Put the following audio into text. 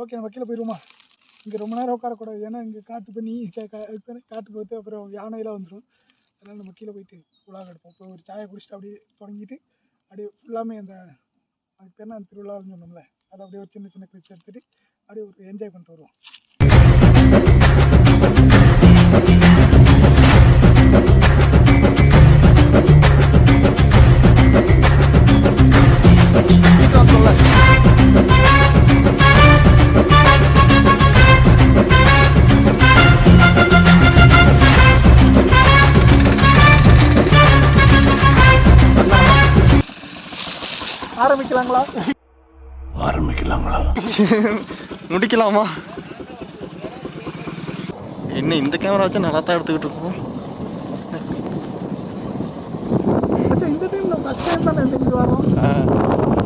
Okay நம்ம கீழே போயிடுவோமா? இங்கே ரொம்ப நேரம் உட்காரக்கூடாது, ஏன்னா இங்கே காட்டு பண்ணி காட்டு போட்டு அப்புறம் யானையெல்லாம் வந்துடும். அதனால் நம்ம கீழே போயிட்டு உலாக எடுப்போம். இப்போ ஒரு சாயை குடிச்சிட்டு அப்படியே தொடங்கிட்டு அப்படியே ஃபுல்லாமே அந்த அதுக்கு பேர் அந்த திருவிழான்னு சொன்னோம்ல, அதை அப்படியே ஒரு சின்ன சின்ன கிளிப்ஸ் எடுத்துகிட்டு அப்படியே ஒரு என்ஜாய் பண்ணிட்டு வருவோம். ஆரம்பிக்கலாங்களா? முடிக்கலாமா? என்ன இந்த கேமரா வச்சு நல்லா தான் எடுத்துக்கிட்டு இருக்கோம். இந்த டைம் ஃபர்ஸ்ட் டைம் தான் வரோம்.